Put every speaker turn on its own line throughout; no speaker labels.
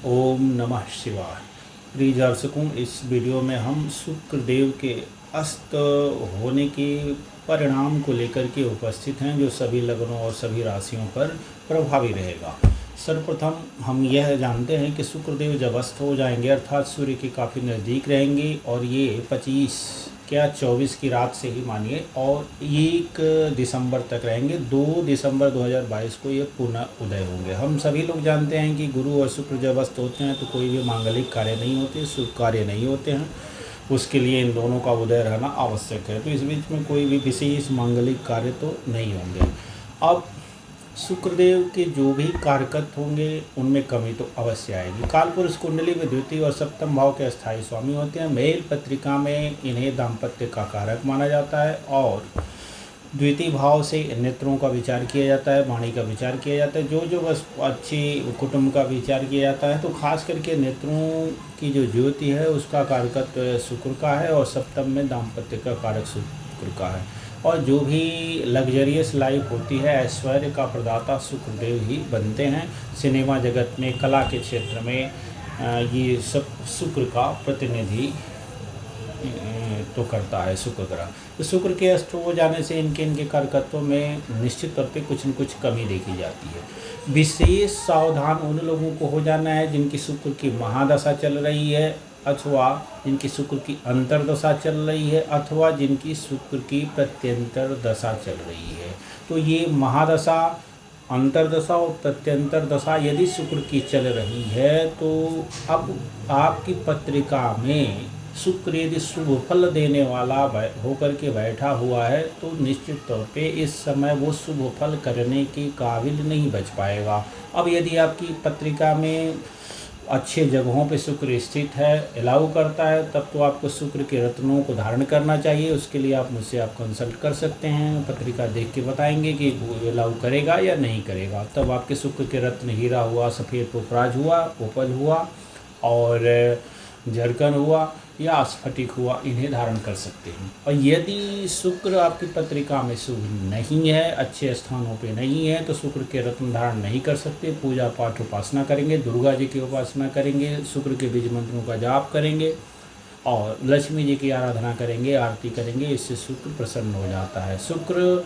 ओम नमः शिवाय। प्रिय दर्शकों, इस वीडियो में हम शुक्रदेव के अस्त होने के परिणाम को लेकर के उपस्थित हैं, जो सभी लग्नों और सभी राशियों पर प्रभावी रहेगा। सर्वप्रथम हम यह जानते हैं कि शुक्रदेव जब अस्त हो जाएंगे अर्थात सूर्य के काफ़ी नज़दीक रहेंगे, और ये 25 क्या 24 की रात से ही मानिए और 1 दिसंबर तक रहेंगे। 2 दिसंबर 2022 को ये पुनः उदय होंगे। हम सभी लोग जानते हैं कि गुरु और शुक्र जब अस्त होते हैं तो कोई भी मांगलिक कार्य नहीं होते, शुभ कार्य नहीं होते हैं। उसके लिए इन दोनों का उदय रहना आवश्यक है, तो इस बीच में कोई भी विशेष मांगलिक कार्य तो नहीं होंगे। अब शुक्रदेव के जो भी कारकत होंगे उनमें कमी तो अवश्य आएगी। कालपुरुष कुंडली में द्वितीय और सप्तम भाव के स्थायी स्वामी होते हैं। मेल पत्रिका में इन्हें दाम्पत्य का कारक माना जाता है, और द्वितीय भाव से नेत्रों का विचार किया जाता है, वाणी का विचार किया जाता है, जो बस अच्छी कुटुंब का विचार किया जाता है। तो खास करके नेत्रों की जो ज्योति है उसका कारकत शुक्र का है, और सप्तम में दाम्पत्य का कारक शुक्र का है। और जो भी लग्जरियस लाइफ होती है, ऐश्वर्य का प्रदाता शुक्रदेव ही बनते हैं। सिनेमा जगत में, कला के क्षेत्र में ये सब शुक्र का प्रतिनिधि तो करता है शुक्र ग्रह। तो शुक्र के अस्त हो जाने से इनके कारकत्वों में निश्चित तौर पे कुछ न कुछ कमी देखी जाती है। विशेष सावधान उन लोगों को हो जाना है जिनकी शुक्र की महादशा चल रही है, अथवा जिनकी शुक्र की अंतर्दशा चल रही है, अथवा जिनकी शुक्र की प्रत्यंतर दशा चल रही है। तो ये महादशा, अंतर्दशा और प्रत्यंतर दशा यदि शुक्र की चल रही है तो अब आपकी पत्रिका में शुक्र यदि शुभ फल देने वाला होकर के बैठा हुआ है तो निश्चित तौर पे इस समय वो शुभ फल करने के काबिल नहीं बच पाएगा। अब यदि आपकी पत्रिका में अच्छे जगहों पे शुक्र स्थित है, अलाउ करता है, तब तो आपको शुक्र के रत्नों को धारण करना चाहिए। उसके लिए आप मुझसे कंसल्ट कर सकते हैं, पत्रिका देख के बताएंगे कि वो अलाउ करेगा या नहीं करेगा। तब आपके शुक्र के रत्न हीरा हुआ, सफ़ेद पुखराज हुआ, ओपल हुआ और झरकन हुआ या स्फटिक हुआ, इन्हें धारण कर सकते हैं। और यदि शुक्र आपकी पत्रिका में शुभ नहीं है, अच्छे स्थानों पे नहीं है, तो शुक्र के रत्न धारण नहीं कर सकते। पूजा पाठ उपासना करेंगे, दुर्गा जी की उपासना करेंगे, शुक्र के बीज मंत्रों का जाप करेंगे और लक्ष्मी जी की आराधना करेंगे, आरती करेंगे। इससे शुक्र प्रसन्न हो जाता है। शुक्र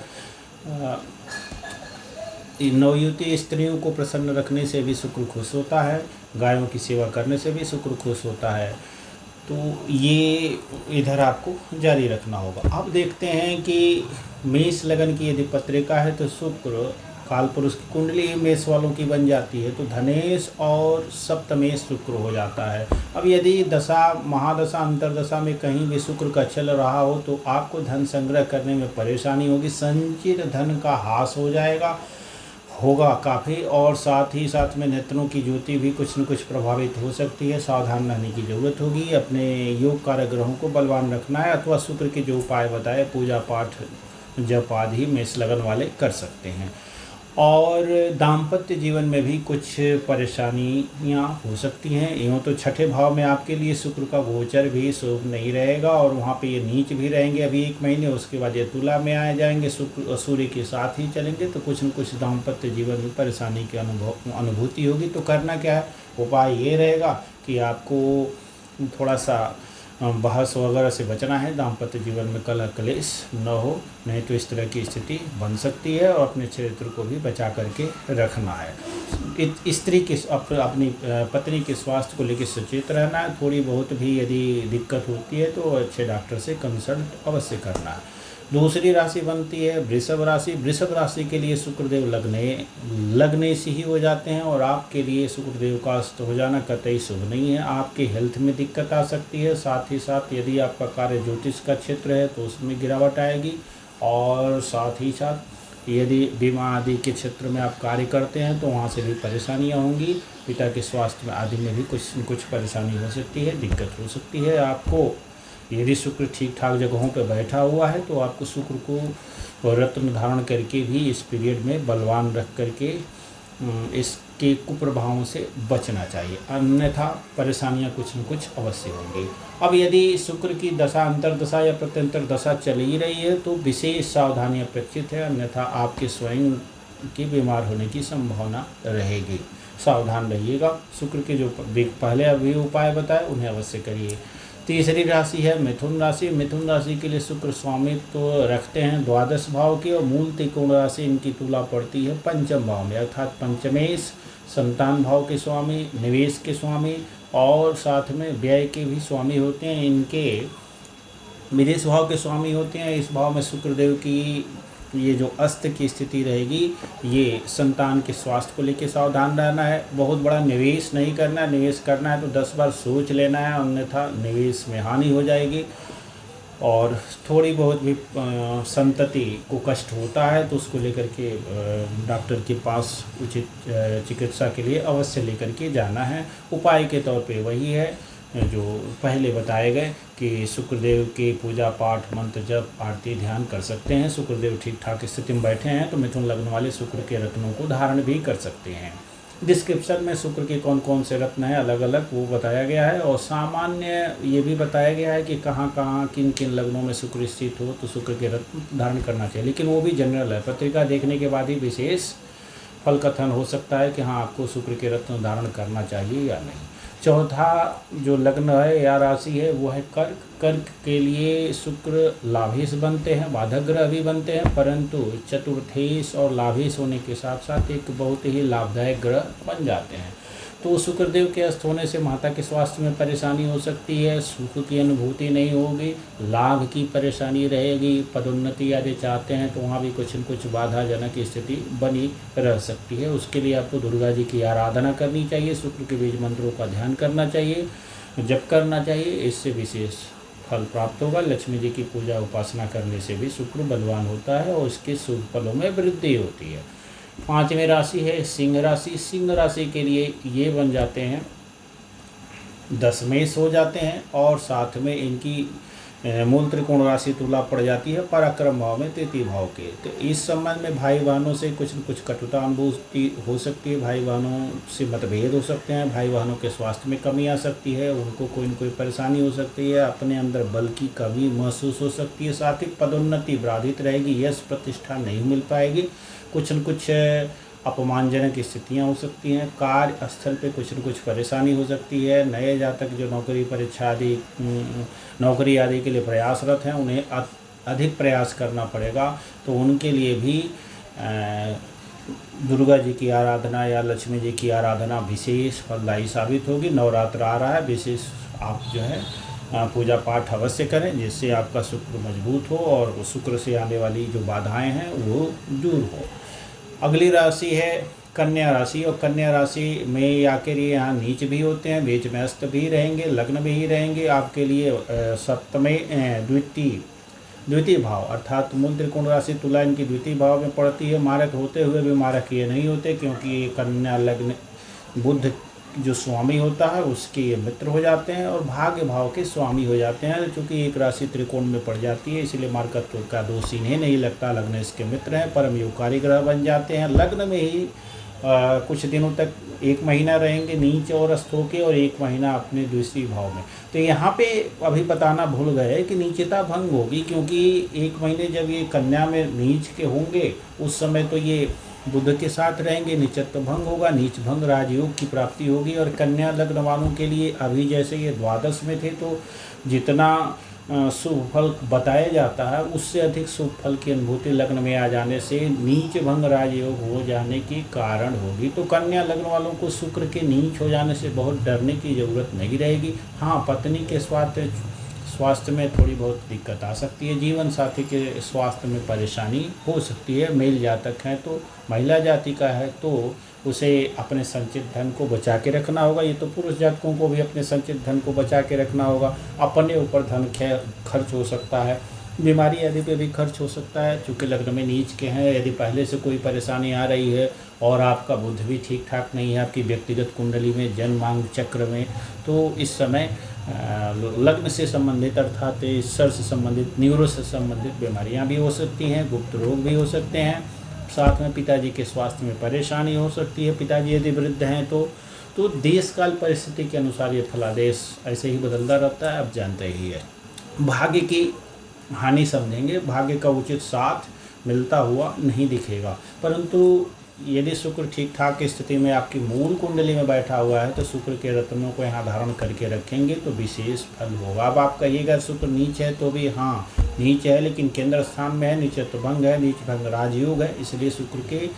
नवयुवती स्त्रियों को प्रसन्न रखने से भी शुक्र खुश होता है, गायों की सेवा करने से भी शुक्र खुश होता है। तो ये इधर आपको जारी रखना होगा। अब देखते हैं कि मेष लगन की यदि पत्रिका है तो शुक्र कालपुरुष की कुंडली मेष वालों की बन जाती है, तो धनेश और सप्तमेश शुक्र हो जाता है। अब यदि दशा, महादशा, अंतरदशा में कहीं भी शुक्र का चल रहा हो तो आपको धन संग्रह करने में परेशानी होगी, संचित धन का ह्रास हो जाएगा, होगा काफ़ी, और साथ ही साथ में नेत्रों की ज्योति भी कुछ न कुछ प्रभावित हो सकती है। सावधान रहने की ज़रूरत होगी। अपने योग कारक ग्रहों को बलवान रखना है, अथवा शुक्र के जो उपाय बताए, पूजा पाठ जप आदि मेष लगन वाले कर सकते हैं। और दाम्पत्य जीवन में भी कुछ परेशानियां हो सकती हैं। यूँ तो छठे भाव में आपके लिए शुक्र का गोचर भी शुभ नहीं रहेगा, और वहाँ पे ये नीच भी रहेंगे अभी 1 महीने। उसके बाद ये तुला में आ जाएंगे, शुक्र और सूर्य के साथ ही चलेंगे, तो कुछ न कुछ दाम्पत्य जीवन में परेशानी की अनुभूति होगी। तो करना क्या है, उपाय ये रहेगा कि आपको थोड़ा सा बहस वगैरह से बचना है। दाम्पत्य जीवन में कलह क्लेश न हो, नहीं तो इस तरह की स्थिति बन सकती है, और अपने चरित्र को भी बचा करके रखना है। स्त्री के अपनी पत्नी के स्वास्थ्य को लेकर सचेत रहना है। थोड़ी बहुत भी यदि दिक्कत होती है तो अच्छे डॉक्टर से कंसल्ट अवश्य करना है। दूसरी राशि बनती है वृषभ राशि। वृषभ राशि के लिए शुक्रदेव लगने से ही हो जाते हैं, और आपके लिए शुक्रदेव का अस्त हो जाना कतई शुभ नहीं है। आपके हेल्थ में दिक्कत आ सकती है। साथ ही साथ यदि आपका कार्य ज्योतिष का क्षेत्र है तो उसमें गिरावट आएगी, और साथ ही साथ यदि बीमा आदि के क्षेत्र में आप कार्य करते हैं तो वहाँ से भी परेशानियाँ होंगी। पिता के स्वास्थ्य में आदि में भी कुछ परेशानी हो सकती है, दिक्कत हो सकती है आपको। यदि शुक्र ठीक ठाक जगहों पर बैठा हुआ है तो आपको शुक्र को रत्न धारण करके भी इस पीरियड में बलवान रख करके इसके कुप्रभावों से बचना चाहिए, अन्यथा परेशानियां कुछ न कुछ अवश्य होंगी। अब यदि शुक्र की दशा, अंतर्दशा या प्रत्यंतर दशा चल ही रही है तो विशेष सावधानी अपेक्षित है, अन्यथा आपके स्वयं के बीमार होने की संभावना रहेगी। सावधान रहिएगा। शुक्र के जो पहले अभी उपाय बताए उन्हें अवश्य करिए। तीसरी राशि है मिथुन राशि। मिथुन राशि के लिए शुक्र स्वामित्व तो रखते हैं द्वादश भाव की, और मूल त्रिकोण राशि इनकी तुला पड़ती है पंचम भाव में, अर्थात पंचमेश, संतान भाव के स्वामी, निवेश के स्वामी और साथ में व्यय के भी स्वामी होते हैं। इनके विदेश भाव के स्वामी होते हैं। इस भाव में शुक्रदेव की ये जो अस्त की स्थिति रहेगी, ये संतान के स्वास्थ्य को लेकर सावधान रहना है। बहुत बड़ा निवेश नहीं करना है। निवेश करना है तो 10 बार सोच लेना है, अन्यथा निवेश में हानि हो जाएगी। और थोड़ी बहुत भी संतति को कष्ट होता है तो उसको लेकर के डॉक्टर के पास उचित चिकित्सा के लिए अवश्य लेकर के जाना है। उपाय के तौर पे वही है जो पहले बताए गए कि शुक्रदेव के पूजा पाठ, मंत्र जप, आरती, ध्यान कर सकते हैं। शुक्रदेव ठीक ठाक स्थिति में बैठे हैं तो मिथुन लग्न वाले शुक्र के रत्नों को धारण भी कर सकते हैं। डिस्क्रिप्शन में शुक्र के कौन कौन से रत्न हैं अलग अलग वो बताया गया है, और सामान्य ये भी बताया गया है कि कहाँ कहाँ किन किन लग्नों में शुक्र स्थित हो तो शुक्र के रत्न धारण करना चाहिए, लेकिन वो भी जनरल है। पत्रिका देखने के बाद ही विशेष फल कथन हो सकता है कि हाँ आपको शुक्र के रत्न धारण करना चाहिए या नहीं। चौथा जो लग्न है या राशि है वो है कर्क। कर्क के लिए शुक्र लाभेश बनते हैं, बाधक ग्रह भी बनते हैं, परंतु चतुर्थेश और लाभेश होने के साथ साथ एक बहुत ही लाभदायक ग्रह बन जाते हैं। तो शुक्रदेव के अस्त होने से माता के स्वास्थ्य में परेशानी हो सकती है, सुख की अनुभूति नहीं होगी, लाभ की परेशानी रहेगी, पदोन्नति यदि चाहते हैं तो वहाँ भी कुछ न कुछ बाधाजनक स्थिति बनी रह सकती है। उसके लिए आपको दुर्गा जी की आराधना करनी चाहिए, शुक्र के बीज मंत्रों का ध्यान करना चाहिए, जप करना चाहिए, इससे विशेष फल प्राप्त होगा। लक्ष्मी जी की पूजा उपासना करने से भी शुक्र बलवान होता है और इसके शुभ फलों में वृद्धि होती है। पांचवी राशि है सिंह राशि। सिंह राशि के लिए ये बन जाते हैं दशमेश हो जाते हैं, और साथ में इनकी मूल त्रिकोण राशि तुला पड़ जाती है पराक्रम भाव में, तृतीय भाव के। तो इस संबंध में भाई बहनों से कुछ न कुछ कटुता अनुभूति हो सकती है, भाई बहनों से मतभेद हो सकते हैं, भाई बहनों के स्वास्थ्य में कमी आ सकती है, उनको कोई न कोई परेशानी हो सकती है, अपने अंदर बल की कमी महसूस हो सकती है, साथ ही पदोन्नति बाधित रहेगी, यश प्रतिष्ठा नहीं मिल पाएगी, कुछ न कुछ अपमानजनक स्थितियां हो सकती हैं, कार्य स्थल पे कुछ न कुछ परेशानी हो सकती है। नए जातक जो नौकरी परीक्षा आदि नौकरी आदि के लिए प्रयासरत हैं उन्हें अधिक प्रयास करना पड़ेगा, तो उनके लिए भी दुर्गा जी की आराधना या लक्ष्मी जी की आराधना विशेष फलदायी साबित होगी। नवरात्र आ रहा है, विशेष आप जो है पूजा पाठ अवश्य करें जिससे आपका शुक्र मजबूत हो और शुक्र से आने वाली जो बाधाएं हैं वो दूर हो। अगली राशि है कन्या राशि, और कन्या राशि में आकर ये यहाँ नीच भी होते हैं, बीच में अस्त भी रहेंगे, लग्न भी ही रहेंगे। आपके लिए सप्तमें द्वितीय भाव अर्थात मूल त्रिकोण राशि तुला इनकी द्वितीय भाव में पड़ती है। मारक होते हुए भी मारक ये नहीं होते, क्योंकि ये कन्या लग्न बुध जो स्वामी होता है उसके ये मित्र हो जाते हैं और भाग्य भाव के स्वामी हो जाते हैं। चूँकि एक राशि त्रिकोण में पड़ जाती है इसलिए मार्कत्व का दोष इन्हें नहीं लगता, लग्न इसके मित्र हैं, परम योगकारी ग्रह बन जाते हैं। लग्न में ही कुछ दिनों तक 1 महीना रहेंगे नीच और अस्त होके, और 1 महीना अपने द्वितीय भाव में। तो यहाँ पे अभी बताना भूल गए कि नीचता भंग होगी, क्योंकि 1 महीने जब ये कन्या में नीच के होंगे उस समय तो ये बुध के साथ रहेंगे, नीचत्व भंग होगा, नीच भंग राजयोग की प्राप्ति होगी। और कन्या लग्न वालों के लिए अभी जैसे ये द्वादश में थे तो जितना शुभ फल बताया जाता है उससे अधिक शुभ फल की अनुभूति लग्न में आ जाने से नीच भंग राजयोग हो जाने के कारण होगी। तो कन्या लग्न वालों को शुक्र के नीच हो जाने से बहुत डरने की ज़रूरत नहीं रहेगी। हाँ, पत्नी के स्वास्थ्य में थोड़ी बहुत दिक्कत आ सकती है, जीवन साथी के स्वास्थ्य में परेशानी हो सकती है। मेल जातक है तो महिला जाति का है तो उसे अपने संचित धन को बचा के रखना होगा। ये तो पुरुष जातकों को भी अपने संचित धन को बचा के रखना होगा। अपने ऊपर धन खर्च हो सकता है, बीमारी आदि पे भी खर्च हो सकता है। चूँकि लग्न में नीच के हैं, यदि पहले से कोई परेशानी आ रही है और आपका बुध भी ठीक ठाक नहीं है आपकी व्यक्तिगत कुंडली में, जन्म मांग चक्र में, तो इस समय लग्न से संबंधित अर्थात ईश्वर से संबंधित, न्यूरो से संबंधित बीमारियां भी हो सकती हैं, गुप्त रोग भी हो सकते हैं। साथ में पिताजी के स्वास्थ्य में परेशानी हो सकती है, पिताजी यदि वृद्ध हैं तो देश काल परिस्थिति के अनुसार ये फलादेश ऐसे ही बदलता रहता है, आप जानते ही है। भाग्य की हानि समझेंगे, भाग्य का उचित साथ मिलता हुआ नहीं दिखेगा। परंतु यदि शुक्र ठीक ठाक की स्थिति में आपकी मूल कुंडली में बैठा हुआ है तो शुक्र के रत्नों को यहाँ धारण करके रखेंगे तो विशेष फल होगा। अब आप कहिएगा शुक्र नीच है, तो भी हाँ नीच है, लेकिन केंद्र स्थान में है, नीच तो भंग है, नीच भंग राजयोग है, इसलिए शुक्र के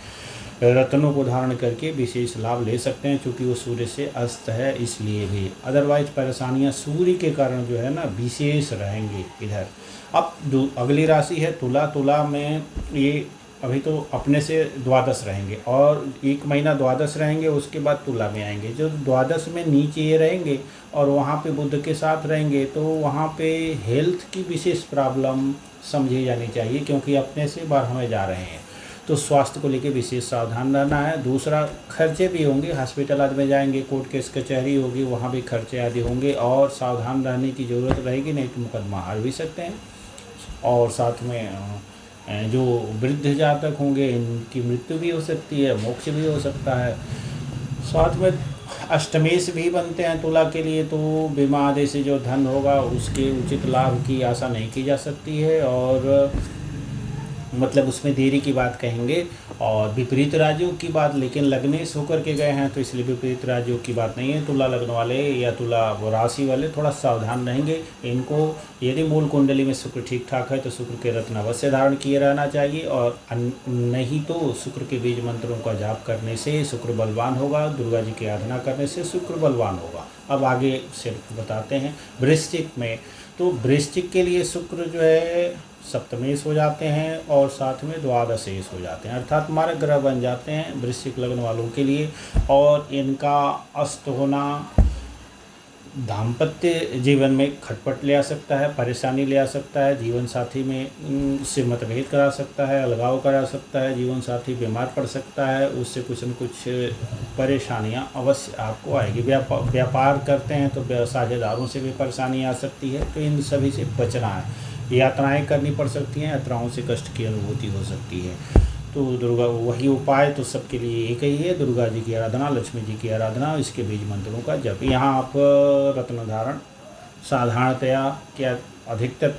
रत्नों को धारण करके विशेष लाभ ले सकते हैं। चूँकि वो सूर्य से अस्त है इसलिए भी, अदरवाइज परेशानियां सूर्य के कारण जो है ना विशेष रहेंगी इधर। अब अगली राशि है तुला। तुला में ये अभी तो अपने से द्वादश रहेंगे और 1 महीना द्वादश रहेंगे, उसके बाद तुला में आएंगे। जो द्वादश में नीचे ये रहेंगे और वहाँ पे बुध के साथ रहेंगे तो वहाँ पे हेल्थ की विशेष प्रॉब्लम समझी जानी चाहिए, क्योंकि अपने से 12 में जा रहे हैं तो स्वास्थ्य को लेकर विशेष सावधान रहना है। दूसरा, खर्चे भी होंगे, हॉस्पिटल आदि में जाएंगे, कोर्ट केस कचहरी होगी, वहाँ भी खर्चे आदि होंगे और सावधान रहने की ज़रूरत रहेगी, नहीं तो मुकदमा हार भी सकते हैं। और साथ में जो वृद्ध जातक होंगे इनकी मृत्यु भी हो सकती है, मोक्ष भी हो सकता है। साथ में अष्टमेश भी बनते हैं तुला के लिए, तो बीमा आदि से जो धन होगा उसके उचित लाभ की आशा नहीं की जा सकती है और मतलब उसमें देरी की बात कहेंगे। और विपरीत राजयोग की बात, लेकिन लग्नेश होकर के गए हैं तो इसलिए विपरीत राजयोग की बात नहीं है। तुला लग्न वाले या तुला राशि वाले थोड़ा सावधान रहेंगे। इनको यदि मूल कुंडली में शुक्र ठीक ठाक है तो शुक्र के रत्न अवश्य धारण किए रहना चाहिए, और नहीं तो शुक्र के बीज मंत्रों का जाप करने से शुक्र बलवान होगा, दुर्गा जी की आराधना करने से शुक्र बलवान होगा। अब आगे सिर्फ बताते हैं वृश्चिक में। तो वृश्चिक के लिए शुक्र जो है सप्तमेश हो जाते हैं और साथ में द्वादशेश हो जाते हैं, अर्थात मारक ग्रह बन जाते हैं वृश्चिक लग्न वालों के लिए। और इनका अस्त होना दाम्पत्य जीवन में खटपट ले आ सकता है, परेशानी ले आ सकता है, जीवन साथी में से मतभेद करा सकता है, अलगाव करा सकता है, जीवन साथी बीमार पड़ सकता है, उससे कुछ न कुछ परेशानियां अवश्य आपको आएगी। व्यापार करते हैं तो साझेदारों से भी परेशानी आ सकती है, तो इन सभी से बचना है। यात्राएं करनी पड़ सकती हैं, यात्राओं से कष्ट की अनुभूति हो सकती है। तो दुर्गा वही उपाय तो सबके लिए एक ही है, दुर्गा जी की आराधना, लक्ष्मी जी की आराधना, इसके बीज मंत्रों का जप। यहाँ आप रत्न धारण साधारणतया क्या अधिकतर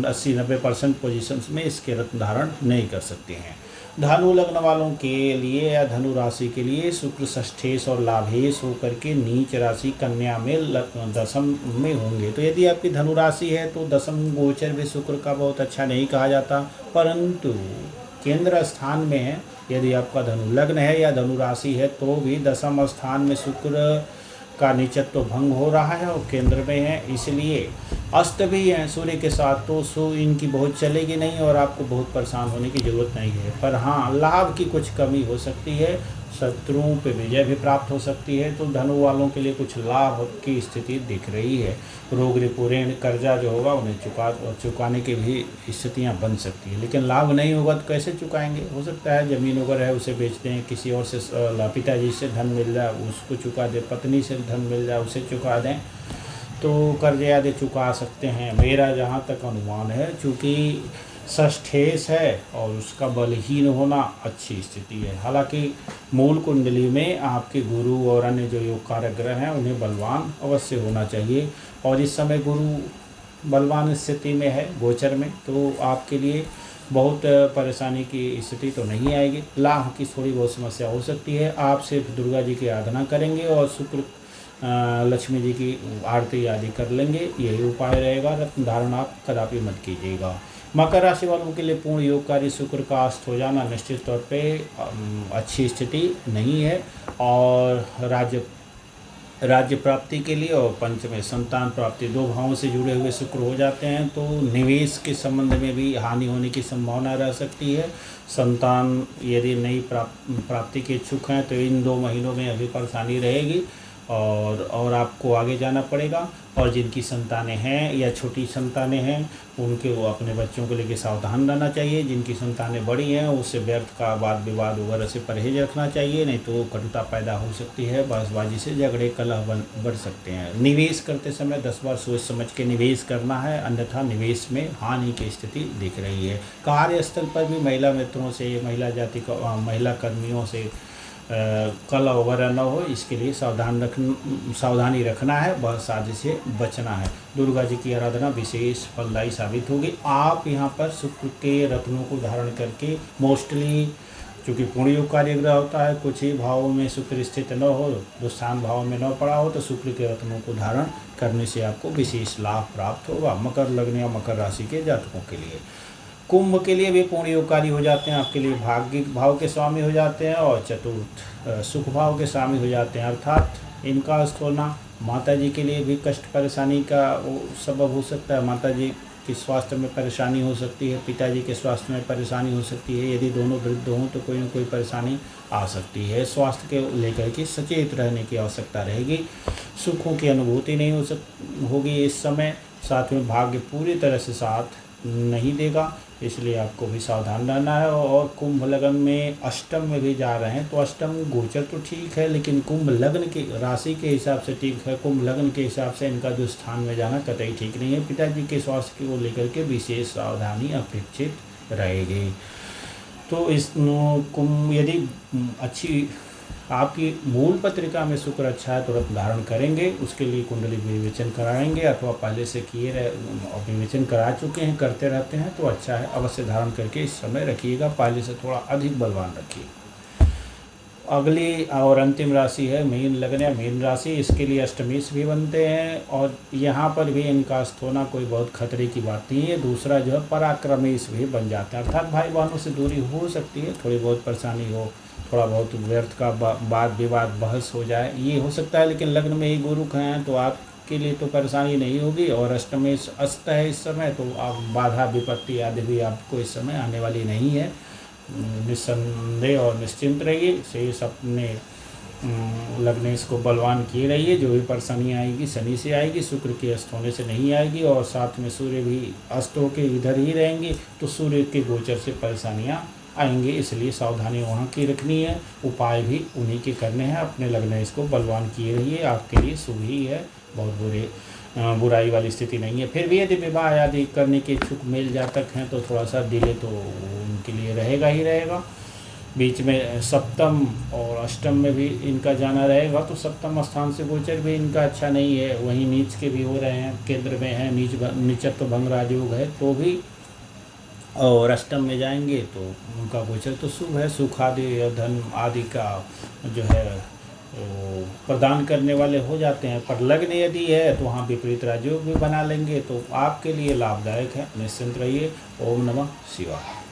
80-90% पोजीशंस में इसके रत्न धारण नहीं कर सकते हैं। धनु लग्न वालों के लिए या धनु राशि के लिए शुक्र षष्ठेश और लाभेश होकर के नीच राशि कन्या में दशम में होंगे। तो यदि आपकी धनु राशि है तो दशम गोचर भी शुक्र का बहुत अच्छा नहीं कहा जाता, परंतु केंद्र स्थान में है। यदि आपका धनु लग्न है या धनु राशि है तो भी दशम स्थान में शुक्र का नीचत्व भंग हो रहा है और केंद्र में है, इसलिए अस्त भी है सूर्य के साथ, तो इनकी बहुत चलेगी नहीं और आपको बहुत परेशान होने की ज़रूरत नहीं है। पर हाँ, लाभ की कुछ कमी हो सकती है, शत्रुओं पे विजय भी प्राप्त हो सकती है। तो धनु वालों के लिए कुछ लाभ की स्थिति दिख रही है। रोग ऋण कर्जा जो होगा उन्हें चुकाने की भी स्थितियां बन सकती है, लेकिन लाभ नहीं होगा तो कैसे चुकाएंगे। हो सकता है ज़मीन वगैरह है उसे बेच दें, किसी और से पिताजी से धन मिल जाए उसको चुका दें, पत्नी से धन मिल जाए उसे चुका दें, तो कर्जे आदि चुका सकते हैं, मेरा जहाँ तक अनुमान है। चूँकि षष्ठेश है और उसका बलहीन होना अच्छी स्थिति है। हालांकि मूल कुंडली में आपके गुरु और अन्य जो योग कारक ग्रह हैं उन्हें बलवान अवश्य होना चाहिए, और इस समय गुरु बलवान स्थिति में है गोचर में, तो आपके लिए बहुत परेशानी की स्थिति तो नहीं आएगी। लाभ की थोड़ी बहुत समस्या हो सकती है। आप सिर्फ दुर्गा जी की आराधना करेंगे और शुक्र लक्ष्मी जी की आरती आदि कर लेंगे, यही उपाय रहेगा। रत्न धारण आप कदापि मत कीजिएगा। मकर राशि वालों के लिए पूर्ण योगकारी शुक्र का अस्त हो जाना निश्चित तौर पे अच्छी स्थिति नहीं है, और राज्य प्राप्ति के लिए और पंच में संतान प्राप्ति, 2 भावों से जुड़े हुए शुक्र हो जाते हैं, तो निवेश के संबंध में भी हानि होने की संभावना रह सकती है। संतान यदि नई प्राप्ति के इच्छुक हैं तो इन 2 महीनों में अभी परेशानी रहेगी और आपको आगे जाना पड़ेगा। और जिनकी संतानें हैं या छोटी संतानें हैं उनके वो अपने बच्चों को लेकर सावधान रहना चाहिए। जिनकी संतानें बड़ी हैं उससे व्यर्थ का वाद विवाद वगैरह से परहेज रखना चाहिए, नहीं तो कटुता पैदा हो सकती है, बहसबाजी से झगड़े कलह बढ़ सकते हैं। निवेश करते समय 10 बार सोच समझ के निवेश करना है, अन्यथा निवेश में हानि की स्थिति दिख रही है। कार्यस्थल पर भी महिला मित्रों से, महिला कर्मियों से कलह वगैरह न हो, इसके लिए सावधानी रखना है, वह साजिश से बचना है। दुर्गा जी की आराधना विशेष फलदायी साबित होगी। आप यहाँ पर शुक्र के रत्नों को धारण करके मोस्टली, चूँकि पूर्ण योग कार्यग्रह होता है, कुछ ही भावों में शुक्र स्थित न हो, दुष्टान भाव में न पड़ा हो, तो शुक्र के रत्नों को धारण करने से आपको विशेष लाभ प्राप्त होगा। मकर लग्न या मकर राशि के जातकों के लिए, कुंभ के लिए भी पूर्ण योगकारी हो जाते हैं, आपके लिए भाग्यिक भाव के स्वामी हो जाते हैं और चतुर्थ सुख भाव के स्वामी हो जाते हैं। अर्थात इनका अस्त होना माता जी के लिए भी कष्ट परेशानी का सबब हो सकता है। माता जी के स्वास्थ्य में परेशानी हो सकती है, पिताजी के स्वास्थ्य में परेशानी हो सकती है। यदि दोनों वृद्ध हों तो कोई न कोई परेशानी आ सकती है। स्वास्थ्य के लेकर के सचेत रहने की आवश्यकता रहेगी। सुखों की अनुभूति नहीं होगी इस समय। साथ में भाग्य पूरी तरह से साथ नहीं देगा, इसलिए आपको भी सावधान रहना है। और कुंभ लग्न में अष्टम में भी जा रहे हैं, तो अष्टम गोचर तो ठीक है, लेकिन कुंभ लग्न की राशि के हिसाब से ठीक है, कुंभ लग्न के हिसाब से इनका जो स्थान में जाना कतई ठीक नहीं है। पिताजी के स्वास्थ्य को लेकर के विशेष सावधानी अपेक्षित रहेगी। तो इस कुंभ यदि अच्छी आपकी मूल पत्रिका में शुक्र अच्छा है तो रत्न धारण करेंगे, उसके लिए कुंडली विवेचन कराएंगे, अथवा पहले से विवेचन करा चुके हैं, करते रहते हैं तो अच्छा है। अवश्य धारण करके इस समय रखिएगा, पहले से थोड़ा अधिक बलवान रखिए। अगली और अंतिम राशि है मीन लग्न या मीन राशि। इसके लिए अष्टमेश भी बनते हैं और यहाँ पर भी इनका अस्त होना कोई बहुत खतरे की बात नहीं है। दूसरा जो है पराक्रमेश भी बन जाता है, अर्थात भाई बहनों से दूरी हो सकती है, थोड़ी बहुत परेशानी हो, थोड़ा बहुत व्यर्थ का वाद विवाद बहस हो जाए, ये हो सकता है। लेकिन लग्न में ही गुरु हैं तो आपके लिए तो परेशानी नहीं होगी। और अष्टमेश अस्त है इस समय, तो आप बाधा विपत्ति आदि भी आपको इस समय आने वाली नहीं है। निस्संदेह और निश्चिंत रहिए। शेष अपने लग्नेश को बलवान किए रहिए। जो भी परेशानी आएगी शनि से आएगी, शुक्र के अस्त होने से नहीं आएगी। और साथ में सूर्य भी अस्त होकर इधर ही रहेंगे, तो सूर्य के गोचर से परेशानियाँ आएंगे, इसलिए सावधानी वहाँ की रखनी है। उपाय भी उन्हीं के करने हैं। अपने लग्नेश को बलवान किए रहिए, आपके लिए शुभ ही है, बहुत बुराई वाली स्थिति नहीं है। फिर भी यदि विवाह आदि करने के इच्छुक मेल जातक हैं तो थोड़ा सा डिले तो उनके लिए रहेगा ही रहेगा। बीच में सप्तम और अष्टम में भी इनका जाना रहेगा, तो सप्तम स्थान से गोचर भी इनका अच्छा नहीं है। वहीं नीच के भी हो रहे हैं, केंद्र में है, नीचत्व भंग राजयोग है तो भी, और अष्टम में जाएंगे तो उनका गोचर तो शुभ है। सुख आदि धन आदि का जो है प्रदान करने वाले हो जाते हैं। पर लग्न यदि है तो वहाँ विपरीत राजयोग भी बना लेंगे, तो आपके लिए लाभदायक है। निश्चिंत रहिए। ओम नमः शिवाय।